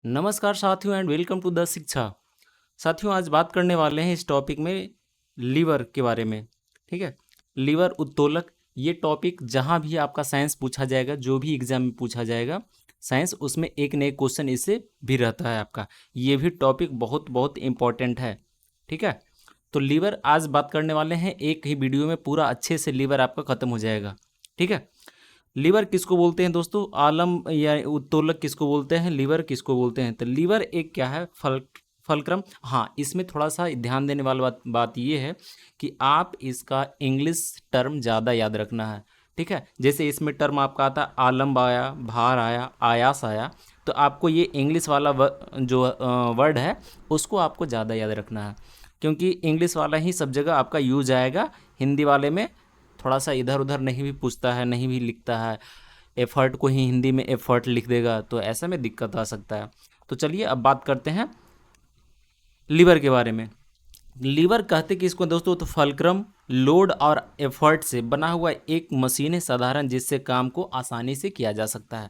नमस्कार साथियों and welcome to the शिक्षा। साथियों आज बात करने वाले हैं इस टॉपिक में लीवर के बारे में। ठीक है, लीवर उत्तोलक ये टॉपिक जहाँ भी आपका साइंस पूछा जाएगा, जो भी एग्जाम में पूछा जाएगा साइंस, उसमें एक न एक क्वेश्चन इससे भी रहता है आपका। ये भी टॉपिक बहुत बहुत इम्पोर्टेंट है। ठीक है, तो लीवर आज बात करने वाले हैं, एक ही वीडियो में पूरा अच्छे से लीवर आपका खत्म हो जाएगा। ठीक है, लीवर किसको बोलते हैं दोस्तों? आलम या उत्तोलक किसको बोलते हैं? लीवर किसको बोलते हैं? तो लीवर एक क्या है, फलक्रम। हाँ, इसमें थोड़ा सा ध्यान देने वाली बात ये है कि आप इसका इंग्लिश टर्म ज़्यादा याद रखना है। ठीक है, जैसे इसमें टर्म आपका आता है आलम्ब आया, भार आया, आयास आया, तो आपको ये इंग्लिश वाला जो वर्ड है उसको आपको ज़्यादा याद रखना है, क्योंकि इंग्लिश वाला ही सब जगह आपका यूज आएगा। हिंदी वाले में थोड़ा सा इधर उधर नहीं भी पूछता है, नहीं भी लिखता है, एफर्ट को ही हिंदी में एफर्ट लिख देगा, तो ऐसा में दिक्कत आ सकता है। तो चलिए अब बात करते हैं लीवर के बारे में। लीवर कहते किसको दोस्तों? तो फलक्रम, लोड और एफर्ट से बना हुआ एक मशीन है साधारण, जिससे काम को आसानी से किया जा सकता है।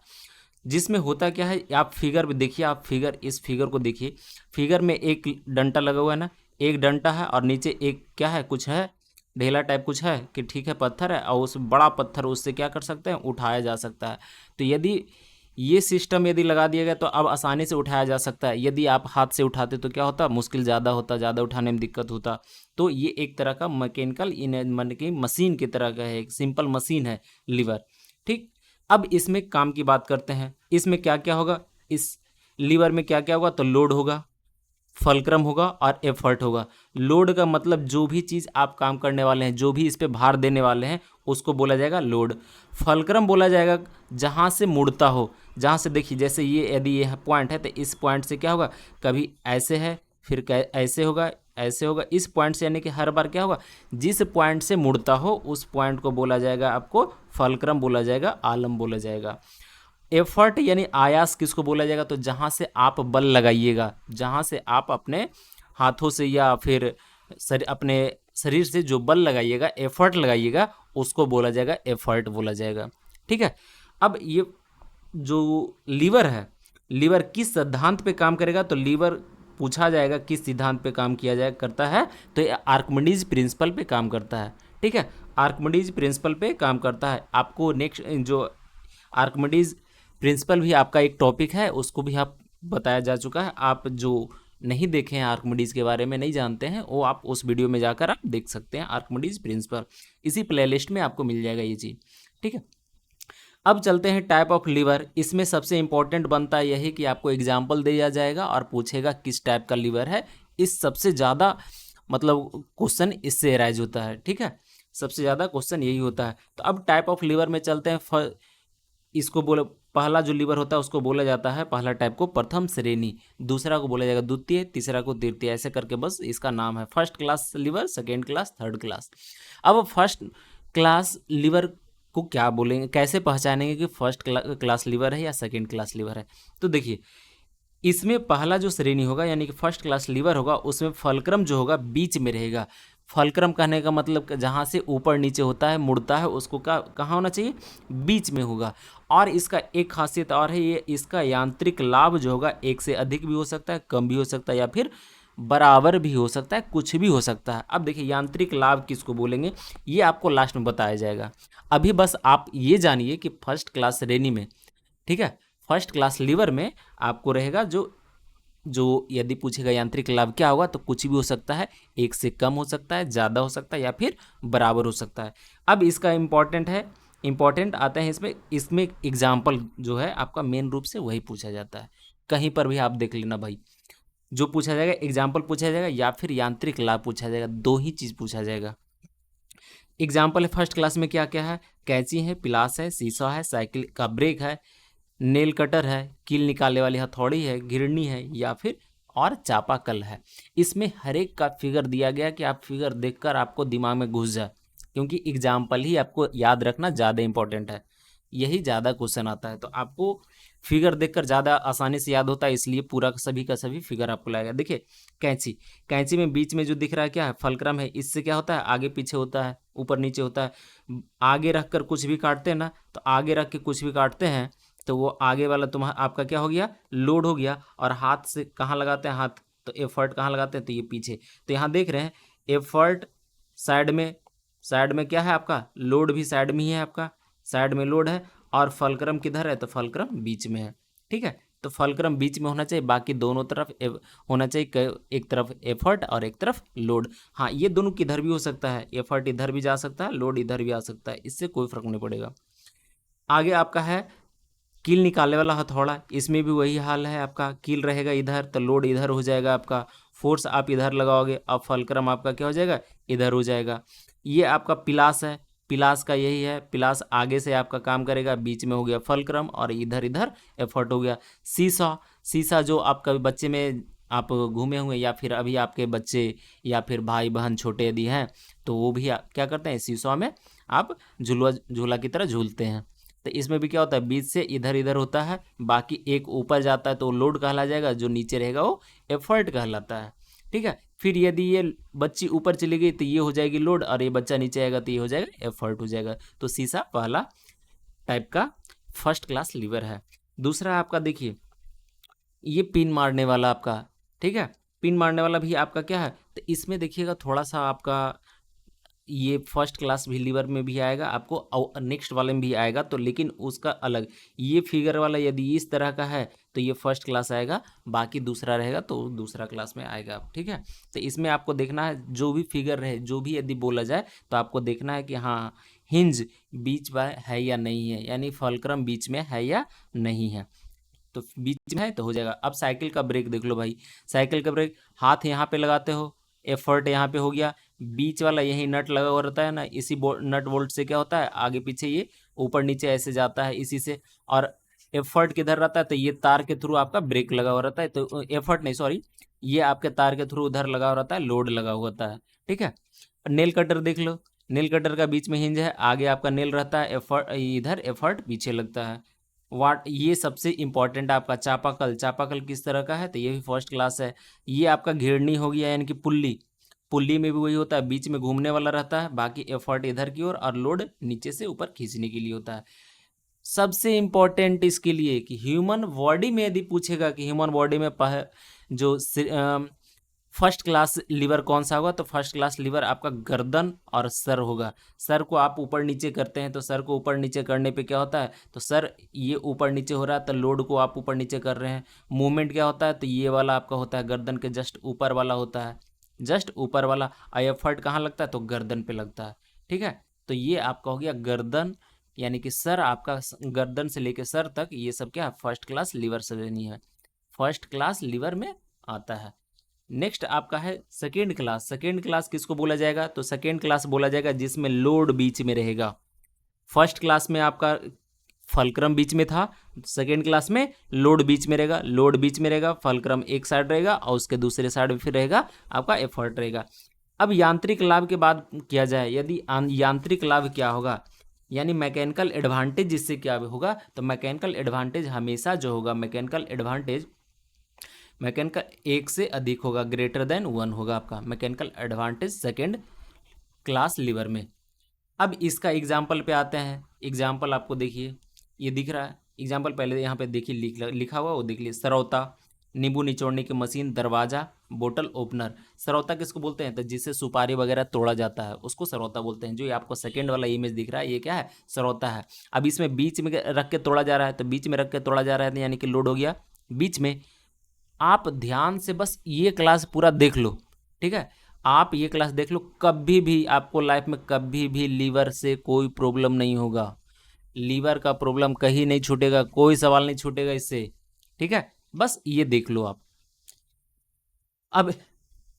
जिसमें होता क्या है, आप फिगर में देखिए, आप फिगर, इस फिगर को देखिए। फिगर में एक डंटा लगा हुआ है ना, एक डंटा है और नीचे एक क्या है, कुछ है, ढेला टाइप कुछ है कि ठीक है, पत्थर है, और उस बड़ा पत्थर उससे क्या कर सकते हैं, उठाया जा सकता है। तो यदि ये सिस्टम यदि लगा दिया गया तो अब आसानी से उठाया जा सकता है। यदि आप हाथ से उठाते तो क्या होता, मुश्किल ज़्यादा होता, ज़्यादा उठाने में दिक्कत होता। तो ये एक तरह का मैकेनिकल इन मन की मशीन की तरह का है, एक सिंपल मशीन है लीवर। ठीक, अब इसमें काम की बात करते हैं। इसमें क्या क्या होगा, इस लीवर में क्या क्या होगा? तो लोड होगा, फलक्रम होगा और एफर्ट होगा। लोड का मतलब जो भी चीज़ आप काम करने वाले हैं, जो भी इस पे भार देने वाले हैं, उसको बोला जाएगा लोड। फलक्रम बोला जाएगा जहाँ से मुड़ता हो, जहाँ से देखिए, जैसे ये यदि ये पॉइंट है तो इस पॉइंट से क्या होगा, कभी ऐसे है, फिर ऐसे होगा, ऐसे होगा, इस पॉइंट से, यानी कि हर बार क्या होगा, जिस पॉइंट से मुड़ता हो उस पॉइंट को बोला जाएगा, आपको फलक्रम बोला जाएगा, आलम बोला जाएगा। एफर्ट यानी आयास किसको बोला जाएगा? तो जहाँ से आप बल लगाइएगा, जहाँ से आप अपने हाथों से या फिर अपने शरीर से जो बल लगाइएगा, एफर्ट लगाइएगा, उसको बोला जाएगा, एफर्ट बोला जाएगा। ठीक है, अब ये जो लीवर है, लीवर किस सिद्धांत पे काम करेगा? तो लीवर पूछा जाएगा किस सिद्धांत पे काम किया जाए करता है, तो ये आर्किमिडीज प्रिंसिपल पे काम करता है। ठीक है, आर्किमिडीज प्रिंसिपल पे काम करता है। आपको नेक्स्ट जो आर्किमिडीज प्रिंसिपल भी आपका एक टॉपिक है, उसको भी आप बताया जा चुका है। आप जो नहीं देखे हैं, आर्किमिडीज के बारे में नहीं जानते हैं, वो आप उस वीडियो में जाकर आप देख सकते हैं, आर्किमिडीज प्रिंसिपल, इसी प्लेलिस्ट में आपको मिल जाएगा ये चीज़। ठीक है, अब चलते हैं टाइप ऑफ लीवर। इसमें सबसे इंपॉर्टेंट बनता है यही कि आपको एग्जाम्पल दिया जाएगा और पूछेगा किस टाइप का लीवर है। इस सबसे ज़्यादा मतलब क्वेश्चन इससे अराइज होता है। ठीक है, सबसे ज़्यादा क्वेश्चन यही होता है। तो अब टाइप ऑफ लीवर में चलते हैं। इसको बोले, पहला जो लीवर होता है उसको बोला जाता है, पहला टाइप को प्रथम श्रेणी, दूसरा को बोला जाएगा द्वितीय, तीसरा को तृतीय, ऐसे करके बस इसका नाम है। First class lever, second class, third class. अब फर्स्ट क्लास लीवर को क्या बोलेंगे, कैसे पहचानेंगे कि फर्स्ट क्लास लीवर है या सेकेंड क्लास लीवर है? तो देखिए, इसमें पहला जो श्रेणी होगा यानी कि फर्स्ट क्लास लीवर होगा, उसमें फलक्रम जो होगा बीच में रहेगा। फलक्रम कहने का मतलब जहाँ से ऊपर नीचे होता है, मुड़ता है, उसको कहाँ होना चाहिए? बीच में होगा। और इसका एक खासियत और है, ये इसका यांत्रिक लाभ जो होगा एक से अधिक भी हो सकता है, कम भी हो सकता है, या फिर बराबर भी हो सकता है, कुछ भी हो सकता है। अब देखिए, यांत्रिक लाभ किसको बोलेंगे ये आपको लास्ट में बताया जाएगा। अभी बस आप ये जानिए कि फर्स्ट क्लास श्रेणी में, ठीक है, फर्स्ट क्लास लीवर में आपको रहेगा जो जो यदि पूछेगा यांत्रिक लाभ क्या होगा, तो कुछ भी हो सकता है, एक से कम हो सकता है, ज़्यादा हो सकता है, या फिर बराबर हो सकता है। अब इसका इम्पॉर्टेंट आते हैं इसमें। इसमें एग्जाम्पल जो है आपका मेन रूप से वही पूछा जाता है। कहीं पर भी आप देख लेना भाई, जो पूछा जाएगा एग्जाम्पल पूछा जाएगा या फिर यांत्रिक लाभ पूछा जाएगा, दो ही चीज़ पूछा जाएगा। एग्जाम्पल है फर्स्ट क्लास में क्या क्या है? कैंची है, पिलास है, शीशा है, साइकिल का ब्रेक है, नेल कटर है, कील निकालने वाली हथौड़ी है, घिरनी है, या फिर और चापाकल है। इसमें हर एक का फिगर दिया गया कि आप फिगर देखकर आपको दिमाग में घुस जाए, क्योंकि एग्जाम्पल ही आपको याद रखना ज़्यादा इंपॉर्टेंट है, यही ज़्यादा क्वेश्चन आता है। तो आपको फिगर देखकर ज़्यादा आसानी से याद होता है, इसलिए पूरा का सभी फिगर आपको लगेगा। देखिए, कैंची, कैंची में बीच में जो दिख रहा है क्या है? फलक्रम है। इससे क्या होता है? आगे पीछे होता है, ऊपर नीचे होता है। आगे रख कर कुछ भी काटते हैं ना, तो आगे रख के कुछ भी काटते हैं तो वो आगे वाला तुम्हारा आपका क्या हो गया, लोड हो गया। और हाथ से कहाँ लगाते हैं, हाथ, तो एफर्ट कहाँ लगाते हैं, तो ये पीछे। तो यहाँ देख रहे हैं एफर्ट साइड में, साइड में क्या है आपका, लोड भी साइड में ही है आपका, साइड में लोड है। और फलक्रम किधर है, तो फलक्रम बीच में है। ठीक है, तो फलक्रम बीच में होना चाहिए, बाकी दोनों तरफ होना चाहिए, एक तरफ एफर्ट और एक तरफ लोड। हाँ, ये दोनों किधर भी हो सकता है, एफर्ट इधर भी जा सकता है, लोड इधर भी आ सकता है, इससे कोई फर्क नहीं पड़ेगा। आगे आपका है कील निकालने वाला हथौड़ा, इसमें भी वही हाल है आपका, कील रहेगा इधर तो लोड इधर हो जाएगा आपका, फोर्स आप इधर लगाओगे, अब फलक्रम आपका क्या हो जाएगा, इधर हो जाएगा। ये आपका पिलास है, पिलास का यही है, पिलास आगे से आपका काम करेगा, बीच में हो गया फलक्रम और इधर इधर एफर्ट हो गया। सीसा, सीसा जो आपका बच्चे में आप घूमे हुए, या फिर अभी आपके बच्चे या फिर भाई बहन छोटे यदि हैं तो वो भी क्या करते हैं, सीसॉ में आप झूला झूला की तरह झूलते हैं। तो इसमें भी क्या होता है, बीच से इधर इधर होता है, बाकी एक ऊपर जाता है तो लोड कहला जाएगा, जो नीचे रहेगा वो एफर्ट कहलाता है। ठीक है, फिर यदि ये बच्ची ऊपर चली गई तो ये हो जाएगी लोड, और ये बच्चा नीचे आएगा तो ये हो जाएगा एफर्ट हो जाएगा। तो सीसा पहला टाइप का फर्स्ट क्लास लीवर है। दूसरा आपका देखिए, ये पिन मारने वाला आपका, ठीक है, पिन मारने वाला भी आपका क्या है, तो इसमें देखिएगा थोड़ा सा आपका ये फर्स्ट क्लास भी लीवर में भी आएगा आपको, नेक्स्ट वाले में भी आएगा, तो लेकिन उसका अलग, ये फिगर वाला यदि इस तरह का है तो ये फर्स्ट क्लास आएगा, बाकी दूसरा रहेगा तो दूसरा क्लास में आएगा। ठीक है, तो इसमें आपको देखना है जो भी फिगर रहे, जो भी यदि बोला जाए तो आपको देखना है कि हाँ हिंज बीच में है या नहीं है, यानी फलक्रम बीच में है या नहीं है। तो बीच में है तो हो जाएगा। अब साइकिल का ब्रेक देख लो भाई, साइकिल का ब्रेक हाथ यहाँ पे लगाते हो, एफर्ट यहाँ पे हो गया, बीच वाला यही नट लगा हुआ रहता है ना, इसी नट बोल्ट से क्या होता है, आगे पीछे ये ऊपर नीचे ऐसे जाता है इसी से। और एफर्ट किधर रहता है, तो ये तार के थ्रू आपका ब्रेक लगा हुआ रहता है, तो एफर्ट नहीं सॉरी, ये आपके तार के थ्रू उधर लगा हुआ रहता है, लोड लगा हुआ होता है। ठीक है, नेल कटर देख लो, नेल कटर का बीच में हिंज है, आगे आपका नेल रहता है, एफर्ट इधर, एफर्ट पीछे लगता है। वाट, ये सबसे इंपॉर्टेंट आपका चापाकल, चापाकल किस तरह का है, तो ये भी फर्स्ट क्लास है। ये आपका घेरनी हो गया, यानी कि पुल्ली, पुल्ली में भी वही होता है, बीच में घूमने वाला रहता है, बाकी एफर्ट इधर की ओर और लोड नीचे से ऊपर खींचने के लिए होता है। सबसे इंपॉर्टेंट इसके लिए कि ह्यूमन बॉडी में यदि पूछेगा कि ह्यूमन बॉडी में जो फर्स्ट क्लास लीवर कौन सा होगा, तो फर्स्ट क्लास लीवर आपका गर्दन और सर होगा। सर को आप ऊपर नीचे करते हैं, तो सर को ऊपर नीचे करने पे क्या होता है, तो सर ये ऊपर नीचे हो रहा है तो लोड को आप ऊपर नीचे कर रहे हैं, मूवमेंट क्या होता है, तो ये वाला आपका होता है गर्दन के जस्ट ऊपर वाला होता है, जस्ट ऊपर वाला। एफर्ट कहाँ लगता है, तो गर्दन पे लगता है। ठीक है, तो ये आपका हो गया गर्दन, यानी कि सर आपका गर्दन से लेके सर तक ये सब क्या है, फर्स्ट क्लास लीवर श्रेणी है, फर्स्ट क्लास लीवर में आता है। नेक्स्ट आपका है सेकेंड क्लास। सेकेंड क्लास किसको बोला जाएगा, तो सेकेंड क्लास बोला जाएगा जिसमें लोड बीच में रहेगा। फर्स्ट क्लास में आपका फलक्रम बीच में था, सेकेंड क्लास में लोड बीच में रहेगा, लोड बीच में रहेगा, फलक्रम एक साइड रहेगा और उसके दूसरे साइड में फिर रहेगा आपका एफर्ट रहेगा। अब यांत्रिक लाभ के बाद किया जाए, यदि यांत्रिक लाभ क्या होगा, यानी मैकेनिकल एडवांटेज जिससे क्या होगा, तो मैकेनिकल एडवांटेज हमेशा जो होगा, मैकेनिकल एडवांटेज मैकेनिकल एक से अधिक होगा, ग्रेटर देन 1 होगा आपका mechanical advantage second class lever में। अब इसका एग्जाम्पल पे आते हैं। एग्जाम्पल आपको देखिए, ये दिख रहा है एग्जाम्पल, पहले यहाँ पे देखिए लिखा हुआ वो देख लीजिए, सरौता, नींबू निचोड़ने की मशीन, दरवाजा, बोतल ओपनर। सरौता किसको बोलते हैं, तो जिससे सुपारी वगैरह तोड़ा जाता है उसको सरौता बोलते हैं। जो ये आपको सेकेंड वाला इमेज दिख रहा है ये क्या है, सरौता है। अब इसमें बीच में रख के तोड़ा जा रहा है, तो बीच में रख के तोड़ा जा रहा है यानी कि लोड हो गया बीच में। आप ध्यान से बस ये क्लास पूरा देख लो, ठीक है, आप ये क्लास देख लो, कभी भी आपको लाइफ में कभी भी लीवर से कोई प्रॉब्लम नहीं होगा, लीवर का प्रॉब्लम कहीं नहीं छूटेगा, कोई सवाल नहीं छूटेगा इससे। ठीक है, बस ये देख लो आप। अब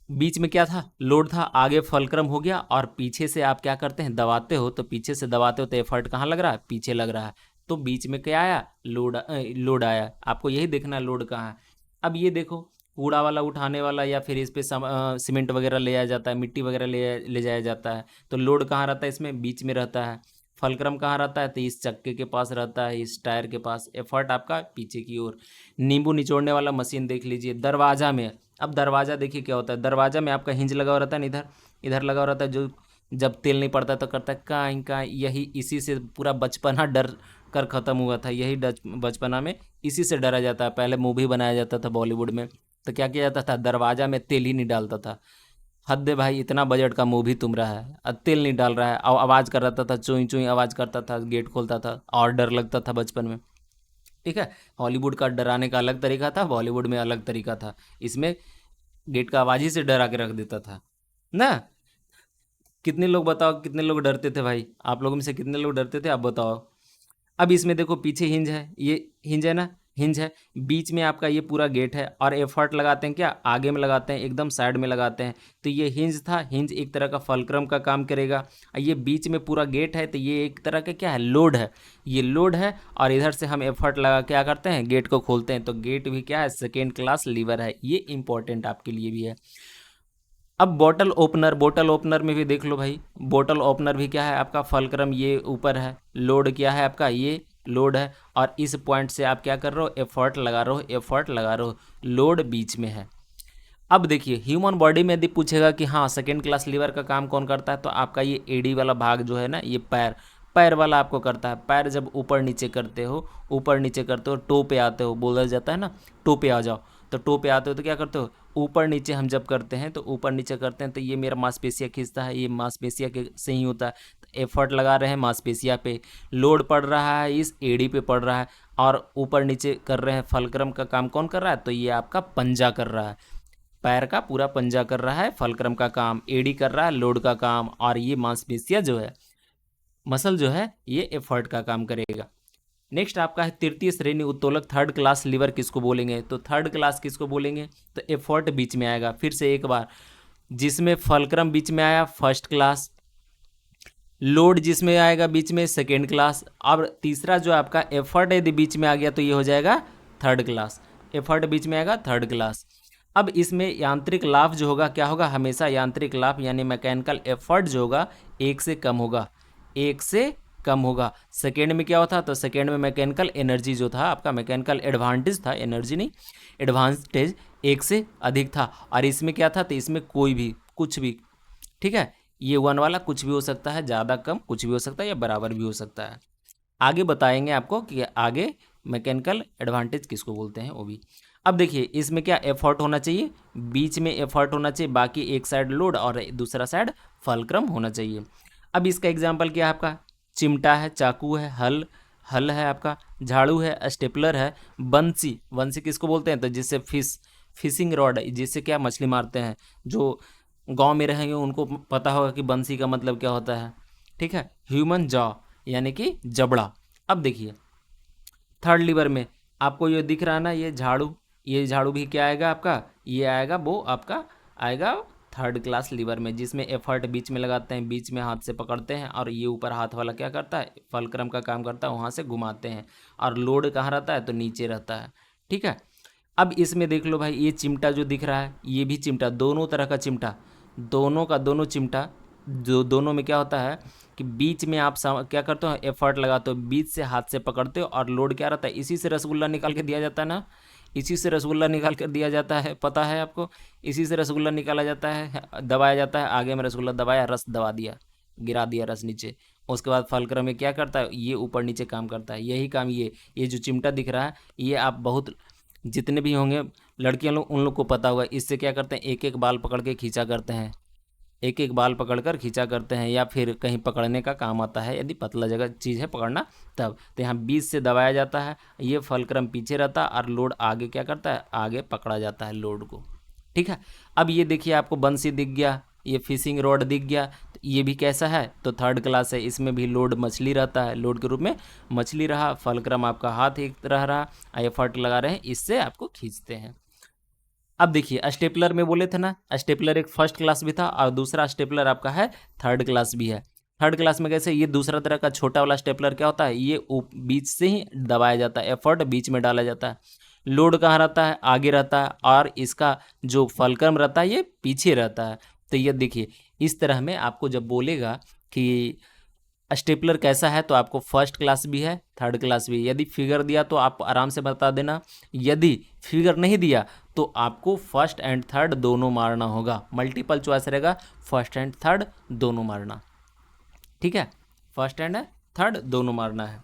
बीच में क्या था, लोड था, आगे फलक्रम हो गया, और पीछे से आप क्या करते हैं, दबाते हो, तो पीछे से दबाते हो तो एफर्ट कहाँ लग रहा है, पीछे लग रहा है, तो बीच में क्या आया, लोड आया। आपको यही देखना है लोड कहाँ है। अब ये देखो, कूड़ा वाला उठाने वाला या फिर इस पे सीमेंट वगैरह ले जाया जाता है, मिट्टी वगैरह ले जाया जाता है, तो लोड कहाँ रहता है, इसमें बीच में रहता है। फलक्रम कहाँ रहता है, तो इस चक्के के पास रहता है, इस टायर के पास। एफर्ट आपका पीछे की ओर। नींबू निचोड़ने वाला मशीन देख लीजिए, दरवाजा में। अब दरवाजा देखिए क्या होता है, दरवाजा में आपका हिंज लगा हुआ रहता है, इधर इधर लगा हुआ रहता है, जो जब तेल नहीं पड़ता तो करता है काई काई, यही इसी से पूरा बचपना डर कर ख़त्म हुआ था। यही बचपना में इसी से डरा जाता है। पहले मूवी बनाया जाता था बॉलीवुड में तो क्या किया जाता था, दरवाज़ा में तेल ही नहीं डालता था। हद है भाई, इतना बजट का मूवी तुम रहा है और तेल नहीं डाल रहा है, और आवाज़ कर रहा था, चुई चुई आवाज़ करता था, गेट खोलता था और डर लगता था बचपन में। ठीक है, हॉलीवुड का डराने का अलग तरीका था, बॉलीवुड में अलग तरीका था। इसमें गेट का आवाज़ ही से डरा के रख देता था ना। कितने लोग बताओ, कितने लोग डरते थे भाई? आप लोगों में से कितने लोग डरते थे, आप बताओ। अब इसमें देखो पीछे हिंज है, ये हिंज है ना, हिंज है, बीच में आपका ये पूरा गेट है, और एफर्ट लगाते हैं क्या, आगे में लगाते हैं, एकदम साइड में लगाते हैं। तो ये हिंज था, हिंज एक तरह का फलक्रम का काम करेगा। और ये बीच में पूरा गेट है, तो ये एक तरह का क्या है, लोड है, ये लोड है। और इधर से हम एफर्ट लगा क्या करते हैं, गेट को खोलते हैं। तो गेट भी क्या है, सेकेंड क्लास लीवर है। ये इंपॉर्टेंट आपके लिए भी है। अब बोतल ओपनर, बोतल ओपनर में भी देख लो भाई, बोतल ओपनर भी क्या है आपका, फलक्रम ये ऊपर है, लोड क्या है आपका, ये लोड है। और इस पॉइंट से आप क्या कर रहे हो, एफर्ट लगा रहे हो, एफर्ट लगा रहे हो, लोड बीच में है। अब देखिए ह्यूमन बॉडी में यदि पूछेगा कि हाँ सेकेंड क्लास लीवर का काम कौन करता है, तो आपका ये एडी वाला भाग जो है ना, ये पैर, पैर वाला आपको करता है। पैर जब ऊपर नीचे करते हो, ऊपर नीचे करते हो, टो पे आते हो, बोला जाता है ना, टो पे आ जाओ। तो टो पे आते हो तो क्या करते हो, ऊपर नीचे हम जब करते हैं तो ऊपर नीचे करते हैं, तो ये मेरा मांसपेशिया खींचता है, ये मांसपेशिया के से ही होता है। तो एफर्ट लगा रहे हैं मांसपेशिया पे, लोड पड़ रहा है इस एडी पे पड़ रहा है, और ऊपर नीचे कर रहे हैं, फलक्रम का काम कौन कर रहा है, तो ये आपका पंजा कर रहा है, पैर का पूरा पंजा कर रहा है, फलक्रम का काम, एडी कर रहा है लोड का काम, और ये मांसपेशिया जो है, मसल जो है, ये एफर्ट का काम करेगा। नेक्स्ट आपका है तृतीय श्रेणी उत्तोलक, थर्ड क्लास लीवर किसको बोलेंगे, तो थर्ड क्लास किसको बोलेंगे, तो एफर्ट बीच में आएगा। फिर से एक बार, जिसमें फलक्रम बीच में आया फर्स्ट क्लास, लोड जिसमें आएगा बीच में सेकेंड क्लास, अब तीसरा जो आपका एफर्ट यदि बीच में आ गया तो ये हो जाएगा थर्ड क्लास, एफर्ट बीच में आएगा थर्ड क्लास। अब इसमें यांत्रिक लाभ जो होगा क्या होगा, हमेशा यांत्रिक लाभ यानी मैकेनिकल एफर्ट जो होगा एक से कम होगा, एक से कम होगा। सेकेंड में क्या होता, तो सेकेंड में मैकेनिकल एनर्जी जो था आपका, मैकेनिकल एडवांटेज था, एनर्जी नहीं, एडवांटेज एक से अधिक था। और इसमें क्या था, तो इसमें कोई भी कुछ भी, ठीक है, ये वन वाला कुछ भी हो सकता है, ज़्यादा कम कुछ भी हो सकता है, या बराबर भी हो सकता है। आगे बताएंगे आपको कि आगे मैकेनिकल एडवांटेज किसको बोलते हैं वो भी। अब देखिए इसमें क्या एफर्ट होना चाहिए, बीच में एफर्ट होना चाहिए, बाकी एक साइड लोड और दूसरा साइड फलक्रम होना चाहिए। अब इसका एग्जाम्पल क्या है आपका, चिमटा है, चाकू है, हल हल है आपका, झाड़ू है, स्टेपलर है, बंसी, बंसी किसको बोलते हैं, तो जिससे फिशिंग रॉड, जिससे क्या मछली मारते हैं, जो गांव में रहेंगे उनको पता होगा कि बंसी का मतलब क्या होता है। ठीक है, ह्यूमन जॉ यानी कि जबड़ा। अब देखिए थर्ड लीवर में आपको ये दिख रहा है ना, ये झाड़ू, ये झाड़ू भी क्या आएगा आपका, ये आएगा, वो आपका आएगा थर्ड क्लास लीवर में, जिसमें एफर्ट बीच में लगाते हैं, बीच में हाथ से पकड़ते हैं, और ये ऊपर हाथ वाला क्या करता है, फलक्रम का काम करता है, वहाँ से घुमाते हैं। और लोड कहाँ रहता है, तो नीचे रहता है। ठीक है, अब इसमें देख लो भाई, ये चिमटा जो दिख रहा है, ये भी चिमटा, दोनों तरह का चिमटा, दोनों का दोनों चिमटा, जो दोनों में क्या होता है कि बीच में आप क्या करते हो, एफर्ट लगाते हो, बीच से हाथ से पकड़ते हो, और लोड क्या रहता है, इसी से रसगुल्ला निकाल के दिया जाता है ना, इसी से रसगुल्ला निकाल कर दिया जाता है, पता है आपको, इसी से रसगुल्ला निकाला जाता है, दबाया जाता है, आगे में रसगुल्ला दबाया, रस दबा दिया, गिरा दिया रस नीचे। उसके बाद फलक्रम में क्या करता है, ये ऊपर नीचे काम करता है, यही काम ये जो चिमटा दिख रहा है, ये आप बहुत जितने भी होंगे लड़कियां लोग, उन लोग को पता होगा, इससे क्या करते हैं, एक एक बाल पकड़ के खींचा करते हैं, एक एक बाल पकड़कर खींचा करते हैं, या फिर कहीं पकड़ने का काम आता है, यदि पतला जगह चीज़ है पकड़ना तब। तो यहाँ बीच से दबाया जाता है, ये फलक्रम पीछे रहता है, और लोड आगे क्या करता है, आगे पकड़ा जाता है लोड को। ठीक है, अब ये देखिए आपको बंसी दिख गया, ये फिशिंग रॉड दिख गया, तो ये भी कैसा है, तो थर्ड क्लास है, इसमें भी लोड मछली रहता है, लोड के रूप में मछली रहा, फलक्रम आपका हाथ एक रहा, एफर्ट लगा रहे हैं, इससे आपको खींचते हैं। अब देखिए स्टेपलर में बोले थे ना, स्टेपलर एक फर्स्ट क्लास भी था, और दूसरा स्टेपलर आपका है थर्ड क्लास भी है। थर्ड क्लास में कैसे, ये दूसरा तरह का छोटा वाला स्टेपलर क्या होता है, ये बीच से ही दबाया जाता है, एफर्ट बीच में डाला जाता है, लोड कहाँ रहता है, आगे रहता है, और इसका जो फलक्रम रहता है ये पीछे रहता है। तो ये देखिए इस तरह में आपको जब बोलेगा कि स्टेपलर कैसा है, तो आपको फर्स्ट क्लास भी है, थर्ड क्लास भी है। यदि फिगर दिया तो आप आराम से बता देना, यदि फिगर नहीं दिया तो आपको फर्स्ट एंड थर्ड दोनों मारना होगा। मल्टीपल चॉइस रहेगा, फर्स्ट एंड थर्ड दोनों मारना, ठीक है, फर्स्ट एंड थर्ड दोनों मारना है।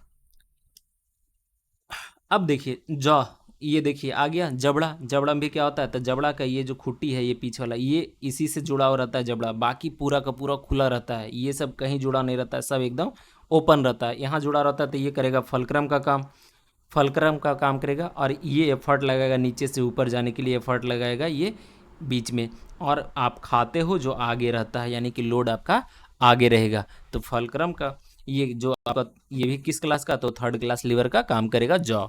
अब देखिए जॉ, ये देखिए आ गया जबड़ा। जबड़ा में भी क्या होता है, तो जबड़ा का ये जो खुट्टी है, ये पीछे वाला, ये इसी से जुड़ा हुआ रहता है जबड़ा, बाकी पूरा का पूरा खुला रहता है, ये सब कहीं जुड़ा नहीं रहता है, सब एकदम ओपन रहता है। यहाँ जुड़ा रहता है तो ये करेगा फलक्रम का काम, फलक्रम का काम करेगा, और ये एफर्ट लगाएगा नीचे से ऊपर जाने के लिए, एफर्ट लगाएगा ये बीच में, और आप खाते हो जो आगे रहता है, यानी कि लोड आपका आगे रहेगा। तो फलक्रम का ये जो आपका, ये भी किस क्लास का, तो थर्ड क्लास लीवर का काम करेगा जॉ।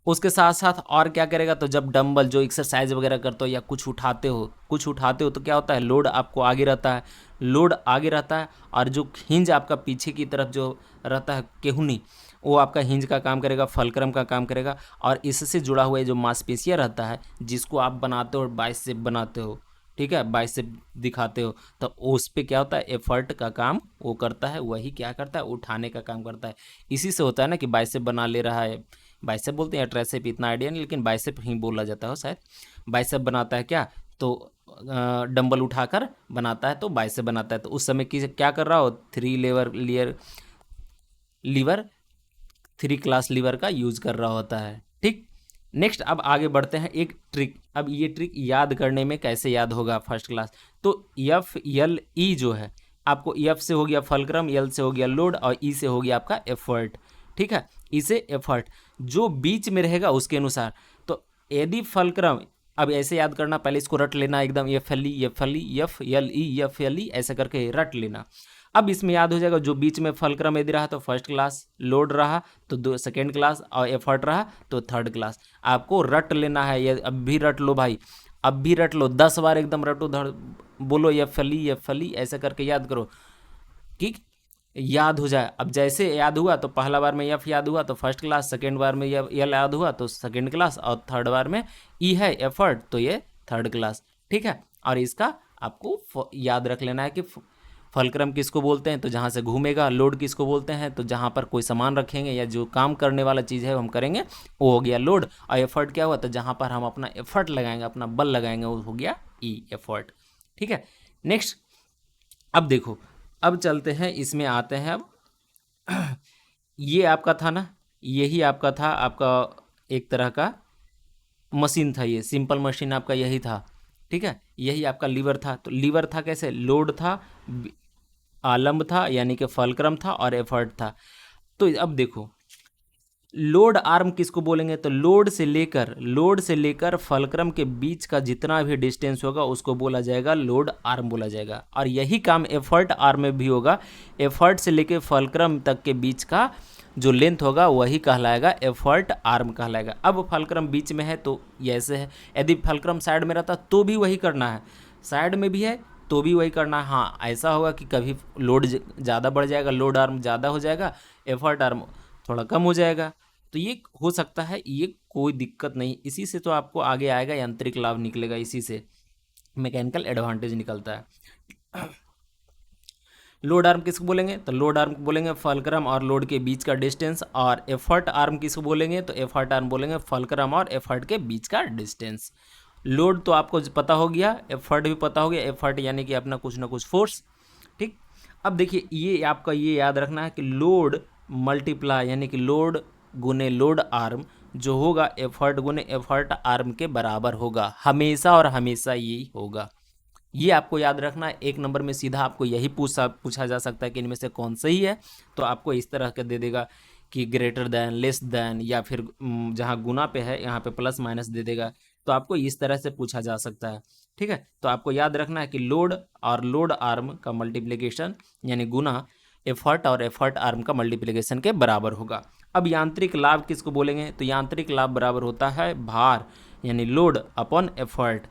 उसके साथ साथ और क्या करेगा, तो जब डंबल जो एक्सरसाइज वगैरह करते हो या कुछ उठाते हो, तो क्या होता है, लोड आपको आगे रहता है, लोड आगे रहता है, और जो हिंज आपका पीछे की तरफ जो रहता है केहुनी, वो आपका हिंज का काम करेगा, फलक्रम का काम करेगा। और इससे जुड़ा हुआ जो मांसपेशियाँ रहता है, जिसको आप बनाते हो बाइसेप बनाते हो, ठीक है, बाइसेप दिखाते हो, तो उस पे क्या होता है, एफर्ट का काम वो करता है, वही क्या करता है, उठाने का काम करता है। इसी से होता है ना कि बाइसेप बना ले रहा है, बाइसेप बोलते हैं, ट्राइसेप इतना आइडिया नहीं, लेकिन बाइसेप ही बोला जाता है शायद। बाइसेप बनाता है क्या, तो डंबल उठाकर बनाता है, तो बाइसेप बनाता है। तो उस समय की क्या कर रहा हो, लीवर थ्री क्लास लीवर का यूज कर रहा होता है, ठीक। नेक्स्ट अब आगे बढ़ते हैं, एक ट्रिक। अब ये ट्रिक याद करने में कैसे याद होगा फर्स्ट क्लास, तो एफ एल ई जो है, आपको एफ से हो गया फलक्रम, एल से हो गया लोड, और ई से हो गया आपका एफर्ट, ठीक है, इसे एफर्ट जो बीच में रहेगा उसके अनुसार। तो यदि फलक्रम, अब ऐसे याद करना, पहले इसको रट लेना एकदम, F L E F L E F L E F L E ऐसे करके रट लेना। अब इसमें याद हो जाएगा, जो बीच में फलक्रम यदि रहा तो फर्स्ट क्लास, लोड रहा तो दो सेकेंड क्लास, और एफर्ट रहा तो थर्ड क्लास। आपको रट लेना है, ये अब भी रट लो भाई, अब भी रट लो, 10 बार एकदम रटो धड़, बोलो एफ एल ई ऐसे करके याद करो कि याद हो जाए। अब जैसे याद हुआ तो पहला बार में एफ याद हुआ तो फर्स्ट क्लास, सेकेंड बार में एल याद हुआ तो सेकेंड क्लास, और थर्ड बार में ई है एफर्ट तो ये थर्ड क्लास, ठीक है। और इसका आपको याद रख लेना है कि फलक्रम किसको बोलते हैं, तो जहाँ से घूमेगा। लोड किसको बोलते हैं, तो जहाँ पर कोई सामान रखेंगे या जो काम करने वाला चीज़ है वो हम करेंगे, वो हो गया लोड। और एफर्ट क्या हुआ, तो जहाँ पर हम अपना एफर्ट लगाएंगे, अपना बल लगाएंगे, वो हो गया ई एफर्ट, ठीक है। नेक्स्ट अब देखो, अब चलते हैं, इसमें आते हैं अब ये आपका था ना, यही आपका था, आपका एक तरह का मशीन था, ये सिंपल मशीन आपका यही था, ठीक है, यही आपका लीवर था। तो लीवर था कैसे, लोड था, आलम्ब था यानी कि फलक्रम था, और एफर्ट था। तो अब देखो, लोड आर्म किसको बोलेंगे, तो लोड से लेकर फलक्रम के बीच का जितना भी डिस्टेंस होगा उसको बोला जाएगा लोड आर्म बोला जाएगा। और यही काम एफर्ट आर्म में भी होगा, एफर्ट से लेकर फलक्रम तक के बीच का जो लेंथ होगा वही कहलाएगा एफर्ट आर्म कहलाएगा। अब फलक्रम बीच में है तो ये ऐसे है, यदि फलक्रम साइड में रहता तो भी वही करना है, साइड में भी है तो भी वही करना है। हाँ, ऐसा होगा कि कभी लोड ज़्यादा बढ़ जाएगा, लोड आर्म ज़्यादा हो जाएगा, एफर्ट आर्म थोड़ा कम हो जाएगा, तो ये हो सकता है, ये कोई दिक्कत नहीं। इसी से तो आपको आगे आएगा यांत्रिक लाभ निकलेगा, इसी से मैकेनिकल एडवांटेज निकलता है। लोड आर्म किसको बोलेंगे, तो लोड आर्म बोलेंगे फलक्रम और लोड के बीच का डिस्टेंस। और एफर्ट आर्म किसको बोलेंगे, तो एफर्ट आर्म बोलेंगे फलक्रम और एफर्ट के बीच का डिस्टेंस। लोड तो आपको पता हो गया, एफर्ट भी पता हो गया, एफर्ट यानी कि अपना कुछ ना कुछ फोर्स, ठीक। अब देखिए, ये आपका ये याद रखना है कि लोड मल्टीप्लाई यानी कि लोड गुने लोड आर्म जो होगा, एफर्ट गुने एफर्ट आर्म के बराबर होगा, हमेशा और हमेशा यही होगा। ये आपको याद रखना है। एक नंबर में सीधा आपको यही पूछा जा सकता है कि इनमें से कौन सही है, तो आपको इस तरह का दे देगा कि ग्रेटर दैन, लेस दैन, या फिर जहाँ गुना पे है यहाँ पे प्लस माइनस दे देगा, तो आपको इस तरह से पूछा जा सकता है, ठीक है। तो आपको याद रखना है कि लोड और लोड आर्म का मल्टीप्लिकेशन यानी गुना एफर्ट और एफर्ट आर्म का मल्टीप्लिकेशन के बराबर होगा। अब यांत्रिक लाभ किसको बोलेंगे, तो यांत्रिक लाभ बराबर होता है भार यानी load upon effort,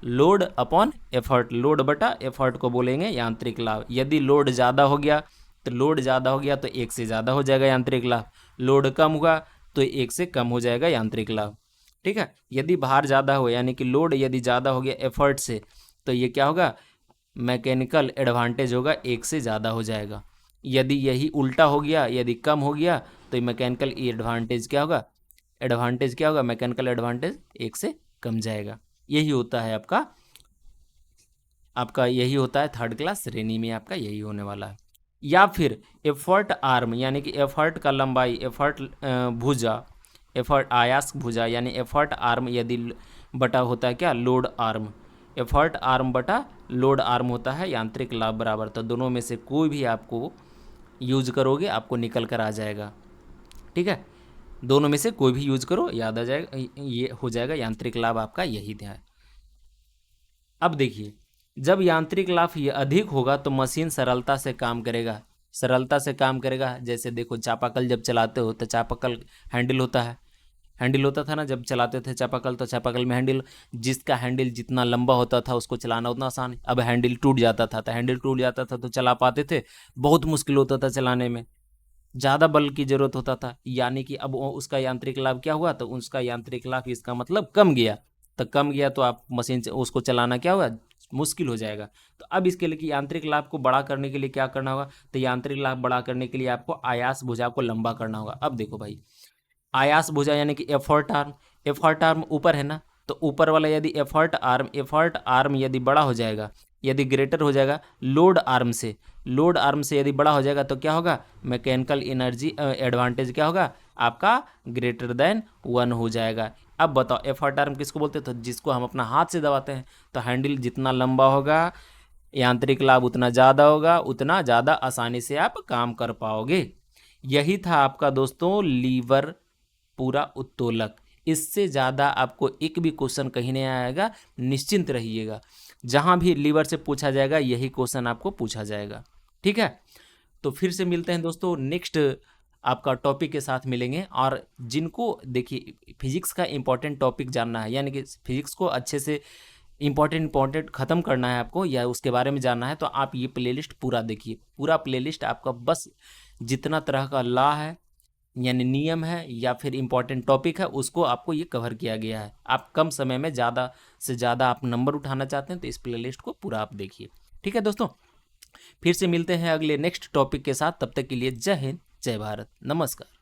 load upon effort, load बटा एफर्ट को बोलेंगे यांत्रिक लाभ। यदि लोड ज़्यादा हो गया तो एक से ज़्यादा हो जाएगा यांत्रिक लाभ, लोड कम हुआ तो एक से कम हो जाएगा यांत्रिक लाभ, ठीक है। यदि भार ज़्यादा हो यानी कि लोड यदि ज़्यादा हो गया एफर्ट से, तो ये क्या होगा, मैकेनिकल एडवांटेज होगा, एक से ज़्यादा हो जाएगा, यदि यही उल्टा हो गया, यदि कम हो गया, तो मैकेनिकल एडवांटेज क्या होगा, मैकेनिकल एडवांटेज 1 से कम जाएगा। यही होता है आपका यही होता है थर्ड क्लास श्रेणी में, आपका यही होने वाला है। या फिर एफर्ट आर्म, यानी कि एफर्ट का लंबाई, भुजा, एफर्ट आयास भुजा, यानी एफर्ट आर्म यदि बटा होता है क्या, लोड आर्म, एफर्ट आर्म बटा लोड आर्म होता है यांत्रिक लाभ बराबर। तो दोनों में से कोई भी आपको यूज करोगे आपको निकल कर आ जाएगा, ठीक है। दोनों में से कोई भी यूज करो, याद आ जाएगा, ये हो जाएगा यांत्रिक लाभ आपका यही है। अब देखिए, जब यांत्रिक लाभ ये अधिक होगा तो मशीन सरलता से काम करेगा, जैसे देखो चापाकल जब चलाते हो तो चापाकल हैंडल होता था ना, जब चलाते थे चापाकल तो चापाकल में हैंडल, जिसका हैंडल जितना लंबा होता था उसको चलाना उतना आसान। अब हैंडल टूट जाता था तो चला पाते थे, बहुत मुश्किल होता था चलाने में, ज़्यादा बल की जरूरत होता था। यानी कि अब उसका यांत्रिक लाभ क्या हुआ, तो उसका यांत्रिक लाभ इसका मतलब कम गया, तो आप मशीन से उसको चलाना क्या हुआ, मुश्किल हो जाएगा। तो अब इसके लिए कि यांत्रिक लाभ को बड़ा करने के लिए क्या करना होगा, तो यांत्रिक लाभ बड़ा करने के लिए आपको आयास भुजा को लंबा करना होगा। अब देखो भाई, आयास भुजा यानी कि एफर्ट आर्म ऊपर है ना, तो ऊपर वाला यदि एफर्ट आर्म यदि बड़ा हो जाएगा, यदि ग्रेटर हो जाएगा लोड आर्म से यदि बड़ा हो जाएगा तो क्या होगा, मैकेनिकल एनर्जी एडवांटेज क्या होगा आपका, ग्रेटर देन 1 हो जाएगा। अब बताओ एफर्ट आर्म किसको बोलते हैं, तो जिसको हम अपना हाथ से दबाते हैं, तो हैंडल जितना लंबा होगा यांत्रिक लाभ उतना ज़्यादा होगा, उतना ज़्यादा आसानी से आप काम कर पाओगे। यही था आपका दोस्तों लीवर पूरा उत्तोलक। इससे ज़्यादा आपको एक भी क्वेश्चन कहीं नहीं आएगा, निश्चिंत रहिएगा, जहाँ भी लीवर से पूछा जाएगा यही क्वेश्चन आपको पूछा जाएगा, ठीक है। तो फिर से मिलते हैं दोस्तों, नेक्स्ट आपका टॉपिक के साथ मिलेंगे। और जिनको देखिए फिजिक्स का इंपॉर्टेंट टॉपिक जानना है, यानी कि फिजिक्स को अच्छे से इंपॉर्टेंट ख़त्म करना है आपको, या उसके बारे में जानना है, तो आप ये प्लेलिस्ट पूरा देखिए। पूरा प्लेलिस्ट आपका बस जितना तरह का लॉ है, यानी नियम है, या फिर इंपॉर्टेंट टॉपिक है, उसको आपको ये कवर किया गया है। आप कम समय में ज़्यादा से ज़्यादा आप नंबर उठाना चाहते हैं तो इस प्लेलिस्ट को पूरा आप देखिए, ठीक है दोस्तों। फिर से मिलते हैं अगले नेक्स्ट टॉपिक के साथ, तब तक के लिए जय हिंद, जय भारत, नमस्कार।